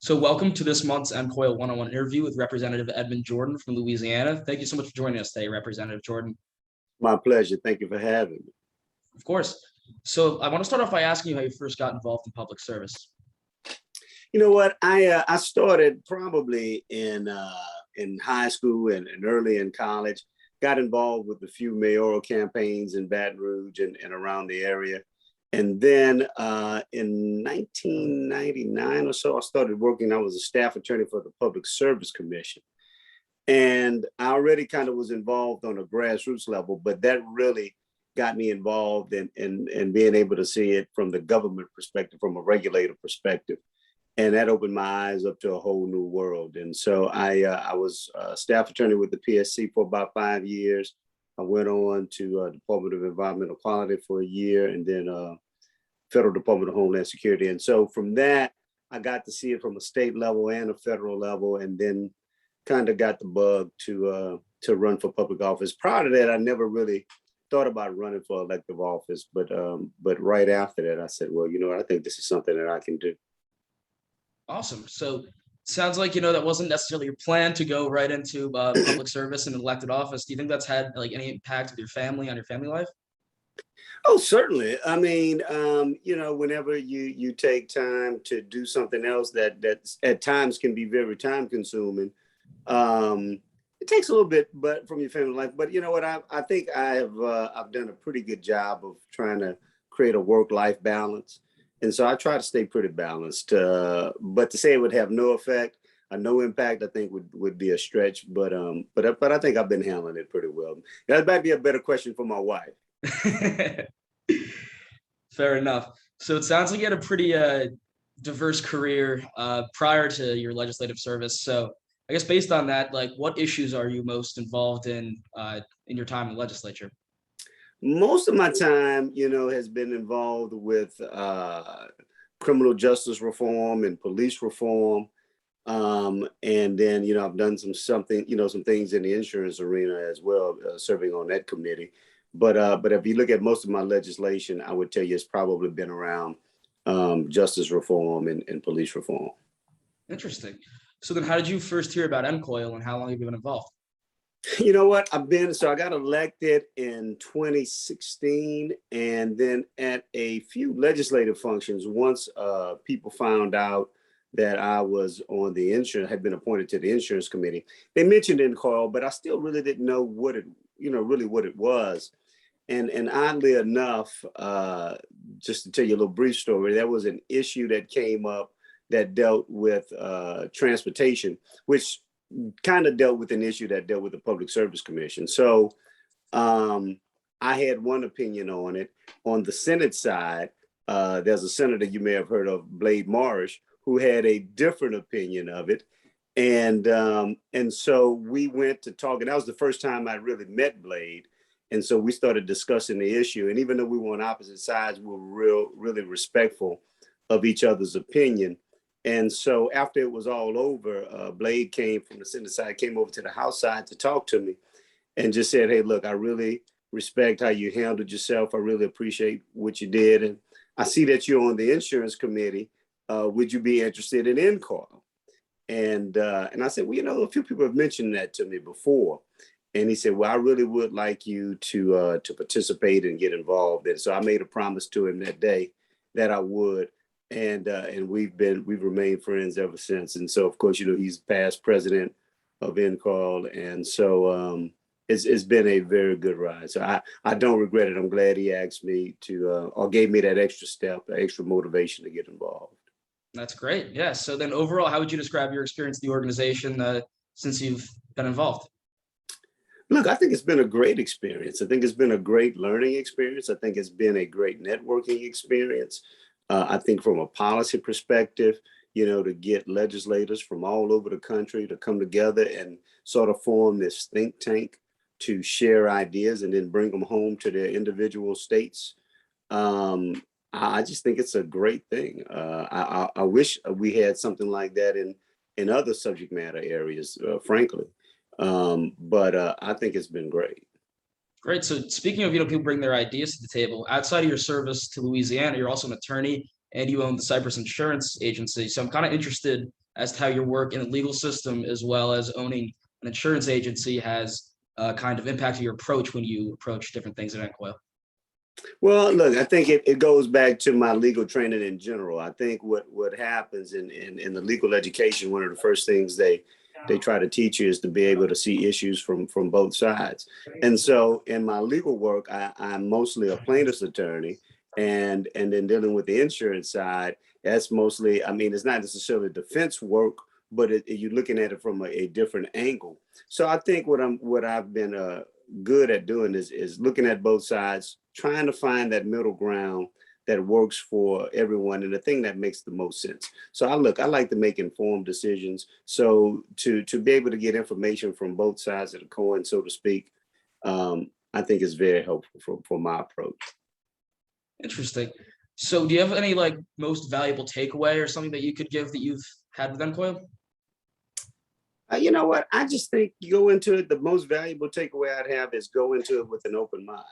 So welcome to this month's NCOIL one-on-one interview with Representative Edmond Jordan from Louisiana. Thank you so much for joining us today, Representative Jordan. My pleasure. Thank you for having me. Of course. So I want to start off by asking you how you first got involved in public service. You know what? I started probably in high school and early in college. Got involved with a few mayoral campaigns in Baton Rouge and around the area. And then in 1999 or so, I started working. I was a staff attorney for the Public Service Commission. And I already kind of was involved on a grassroots level, but that really got me involved in being able to see it from the government perspective, from a regulator perspective. And that opened my eyes up to a whole new world. And so I was a staff attorney with the PSC for about 5 years. I went on to Department of Environmental Quality for a year, and then Federal Department of Homeland Security. And so from that, I got to see it from a state level and a federal level, and then kind of got the bug to run for public office. Prior to that, I never really thought about running for elective office, but right after that, I said, well, you know what, I think this is something that I can do. Awesome. So sounds like, that wasn't necessarily your plan to go right into public service and elected office. Do you think that's had like any impact with your family, on your family life? Oh, certainly. I mean, whenever you take time to do something else that at times can be very time consuming, it takes a little bit, but from your family life. But you know what? I think I've done a pretty good job of trying to create a work-life balance, and so I try to stay pretty balanced. But to say it would have no effect, no impact, I think would be a stretch. But I think I've been handling it pretty well. That might be a better question for my wife. Fair enough. So it sounds like you had a pretty diverse career prior to your legislative service. So I guess based on that, like what issues are you most involved in your time in the legislature? Most of my time, has been involved with criminal justice reform and police reform. And then, I've done some things in the insurance arena as well, serving on that committee. But if you look at most of my legislation, I would tell you it's probably been around justice reform and police reform. Interesting. So then how did you first hear about NCOIL and how long have you been involved? You know what? I got elected in 2016, and then at a few legislative functions, once people found out that I was on the insurance, had been appointed to the insurance committee, they mentioned NCOIL, but I still really didn't know what it was. And oddly enough, just to tell you a little brief story, there was an issue that came up that dealt with transportation, which kind of dealt with an issue that dealt with the Public Service Commission. So I had one opinion on it. On the Senate side, there's a senator you may have heard of, Blade Marsh, who had a different opinion of it. And so we went to talk, and that was the first time I really met Blade. And so we started discussing the issue. And even though we were on opposite sides, we were really respectful of each other's opinion. And so after it was all over, Blade came from the Senate side, came over to the House side to talk to me and just said, hey, look, I really respect how you handled yourself. I really appreciate what you did. And I see that you're on the insurance committee. Would you be interested in NCOIL? And I said, well, a few people have mentioned that to me before. And he said, well, I really would like you to participate and get involved. And so I made a promise to him that day that I would. And we've remained friends ever since. And so, of course, he's past president of NCOIL. And so it's been a very good ride. So I don't regret it. I'm glad he asked me to or gave me that extra step, extra motivation to get involved. That's great. Yeah. So then overall, how would you describe your experience in the organization since you've been involved? Look, I think it's been a great experience. I think it's been a great learning experience. I think it's been a great networking experience. I think from a policy perspective, to get legislators from all over the country to come together and sort of form this think tank to share ideas and then bring them home to their individual states. I just think it's a great thing. I wish we had something like that in other subject matter areas, frankly. But I think it's been great. Great. So speaking of, people bring their ideas to the table, outside of your service to Louisiana, you're also an attorney and you own the Cypress Insurance Agency. So I'm kind of interested as to how your work in the legal system, as well as owning an insurance agency, has kind of impacted your approach when you approach different things at NCOIL? Well, look, I think it goes back to my legal training in general. I think what happens in the legal education, one of the first things they try to teach you is to be able to see issues from both sides. And so in my legal work, I'm mostly a plaintiff's attorney, and then dealing with the insurance side, that's mostly, I mean, it's not necessarily defense work, but you're looking at it from a different angle. So I think what I've been good at doing is looking at both sides, trying to find that middle ground that works for everyone and the thing that makes the most sense. So I like to make informed decisions. So to be able to get information from both sides of the coin, so to speak, I think is very helpful for my approach. Interesting. So do you have any like most valuable takeaway or something that you could give that you've had with NCOIL? You know what? I just think you go into it. The most valuable takeaway I'd have is go into it with an open mind.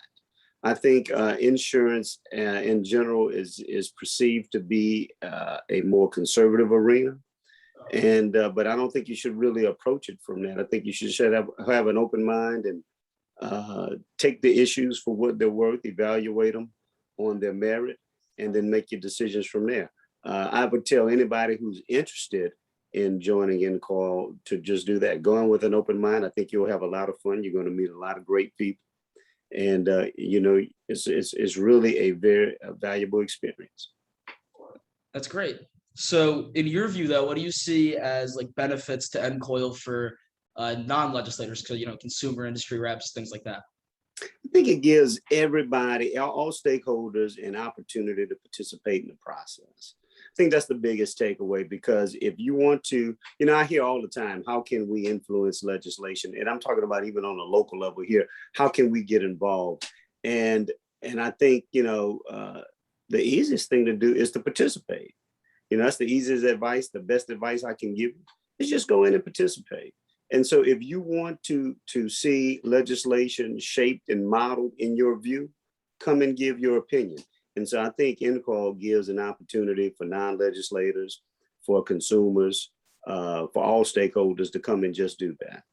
I think insurance in general is perceived to be a more conservative arena, and but I don't think you should really approach it from that. I think you should have an open mind and take the issues for what they're worth, evaluate them on their merit, and then make your decisions from there. I would tell anybody who's interested in joining NCOIL to just do that. Go in with an open mind. I think you'll have a lot of fun. You're going to meet a lot of great people. And, you know, it's really a very valuable experience. That's great. So in your view, though, what do you see as like benefits to NCOIL for non-legislators, you know, consumer industry reps, things like that? I think it gives everybody, all stakeholders, an opportunity to participate in the process. I think that's the biggest takeaway, because if you want to, you know, I hear all the time, how can we influence legislation? And I'm talking about even on a local level here, how can we get involved? And I think, you know, the easiest thing to do is to participate. You know, that's the easiest advice, the best advice I can give you is just go in and participate. And so if you want to see legislation shaped and modeled in your view, come and give your opinion. And so I think NCOIL gives an opportunity for non-legislators, for consumers, for all stakeholders to come and just do that.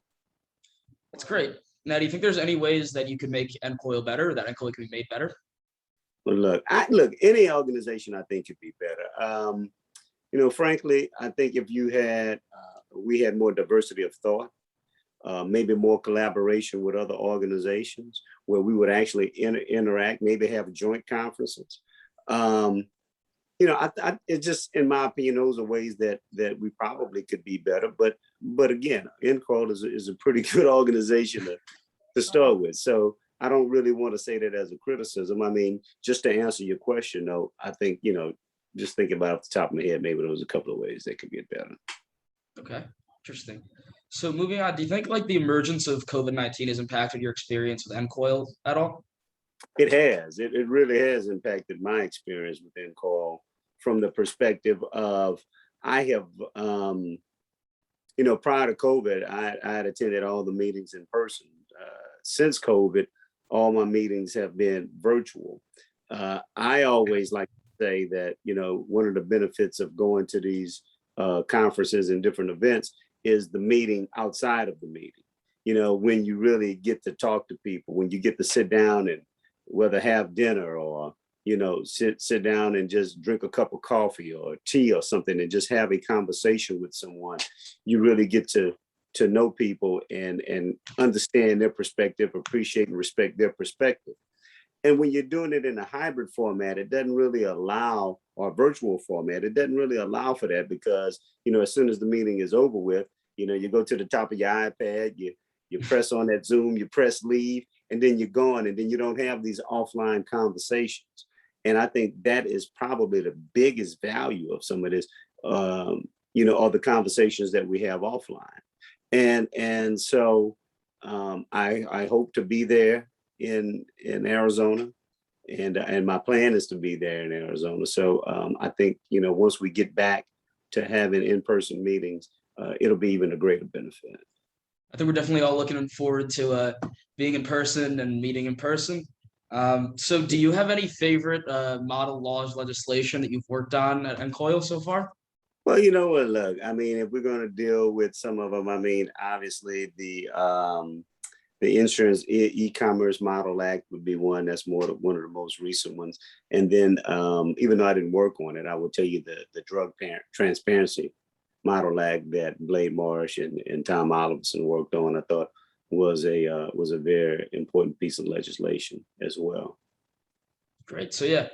That's great. Now, do you think there's any ways that you could make NCOIL better, or that NCOIL could be made better? Well, look, any organization I think could be better. You know, frankly, I think if we had more diversity of thought, maybe more collaboration with other organizations where we would actually interact, maybe have joint conferences. You know, it's just, in my opinion, those are ways that we probably could be better. But again, NCOIL is a pretty good organization to start with. So I don't really want to say that as a criticism. I mean, just to answer your question, though, I think, you know, just thinking about off the top of my head, maybe there was a couple of ways that could get better. Okay, interesting. So moving on, do you think like the emergence of COVID-19 has impacted your experience with NCOIL at all? It has. It really has impacted my experience with NCOIL from the perspective of I have, you know, prior to COVID, I had attended all the meetings in person. Since COVID, all my meetings have been virtual. I always like to say that, you know, one of the benefits of going to these conferences and different events is the meeting outside of the meeting. You know, when you really get to talk to people, when you get to sit down and whether have dinner or, you know, sit down and just drink a cup of coffee or tea or something and just have a conversation with someone, you really get to know people and understand their perspective, appreciate and respect their perspective. And when you're doing it in a hybrid format, it doesn't really allow, or virtual format, it doesn't really allow for that, because, you know, as soon as the meeting is over with, you know, you go to the top of your iPad, you press on that Zoom, you press leave, and then you're gone, and then you don't have these offline conversations. And I think that is probably the biggest value of some of this, you know, all the conversations that we have offline. And so I hope to be there in Arizona, and my plan is to be there in Arizona. So I think, you know, once we get back to having in-person meetings, it'll be even a greater benefit. I think we're definitely all looking forward to being in person and meeting in person. So do you have any favorite model laws legislation that you've worked on at NCOIL so far? Well, you know what, look, I mean, if we're going to deal with some of them, I mean, obviously the insurance e-commerce model act would be one that's one of the most recent ones. And then even though I didn't work on it, I will tell you the drug transparency model act that Blade Marsh and Tom Oliverson worked on, I thought was a very important piece of legislation as well. Great. So yeah,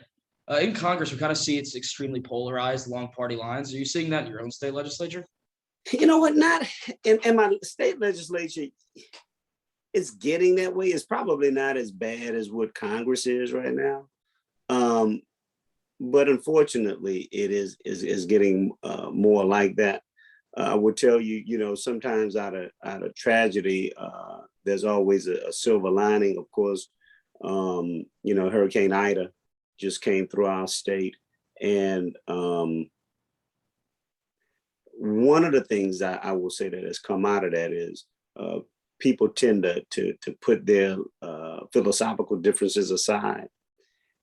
in Congress, we kind of see it's extremely polarized along party lines. Are you seeing that in your own state legislature? You know what? Not in my state legislature. It's getting that way. It's probably not as bad as what Congress is right now. But unfortunately, it is getting more like that. I would tell you, you know, sometimes out of tragedy, there's always a silver lining. Of course, you know, Hurricane Ida just came through our state, and one of the things I will say that has come out of that is people tend to put their philosophical differences aside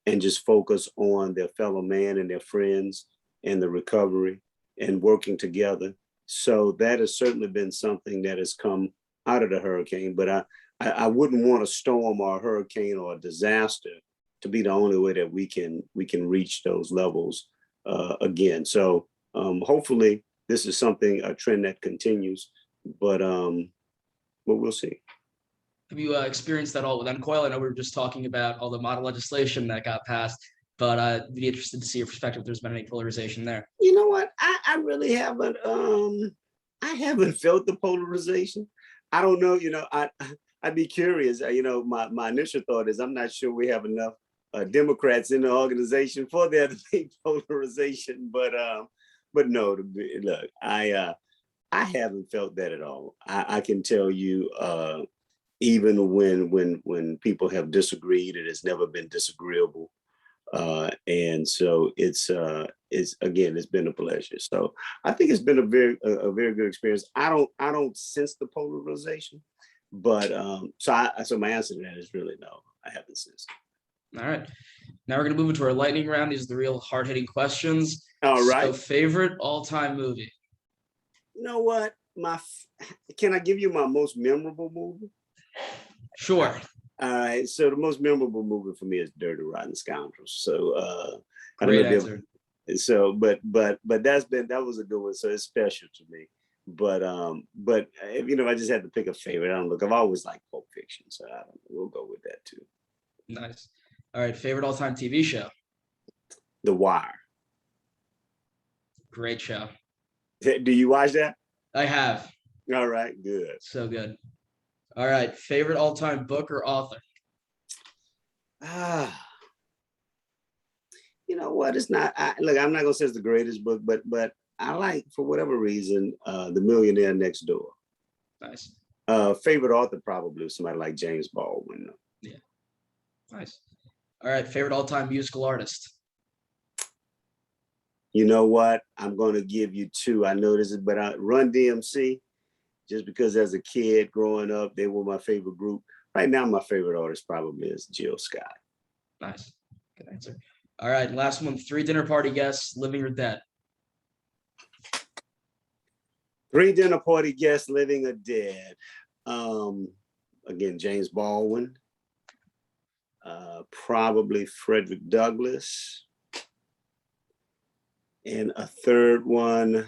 and just focus on their fellow man and their friends and the recovery and working together. So that has certainly been something that has come out of the hurricane. But I wouldn't want a storm or a hurricane or a disaster to be the only way that we can reach those levels again. So hopefully this is a trend that continues, but we'll see. Have you experienced that all with NCOIL? I know we were just talking about all the model legislation that got passed, but I'd be interested to see your perspective if there's been any polarization there. You know what? I really haven't. I haven't felt the polarization. I don't know. You know, I'd be curious. You know, my initial thought is I'm not sure we have enough Democrats in the organization for there to be polarization. But no. Look, I haven't felt that at all. I can tell you. Even when people have disagreed, it has never been disagreeable, and so it's again, it's been a pleasure. So I think it's been a very good experience. I don't sense the polarization, but so my answer to that is really no, I haven't sensed it. All right, now we're gonna move into our lightning round. These are the real hard-hitting questions. All right. So favorite all-time movie? You know what? Can I give you my most memorable movie? Sure. All right. So the most memorable movie for me is Dirty Rotten Scoundrels. So I don't Great know answer. so but that was a good one. So it's special to me. But you know, I just had to pick a favorite. I don't look. I've always liked Pulp Fiction, so we'll go with that too. Nice. All right. Favorite all-time TV show? The Wire. Great show. Do you watch that? I have. All right. Good. So good. All right. Favorite all-time book or author? You know what? It's not. Look, I'm not gonna say it's the greatest book, but I like, for whatever reason, The Millionaire Next Door. Nice. Favorite author probably somebody like James Baldwin. Yeah. Nice. All right. Favorite all-time musical artist? You know what? I'm going to give you two. I know this is, but Run DMC, just because as a kid growing up, they were my favorite group. Right now, my favorite artist probably is Jill Scott. Nice. Good answer. All right. Last one. 3 dinner party guests, living or dead? 3 dinner party guests, living or dead. Again, James Baldwin. Probably Frederick Douglass. And a third one,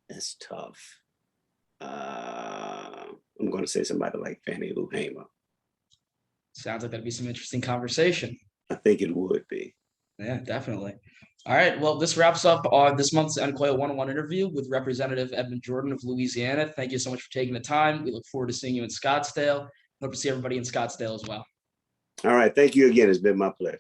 that's tough. I'm going to say somebody like Fannie Lou Hamer. Sounds like that'd be some interesting conversation. I think it would be. Yeah, definitely. All right. Well, this wraps up on this month's NCOIL 101 interview with Representative Edmond Jordan of Louisiana. Thank you so much for taking the time. We look forward to seeing you in Scottsdale. Hope to see everybody in Scottsdale as well. All right. Thank you again. It's been my pleasure.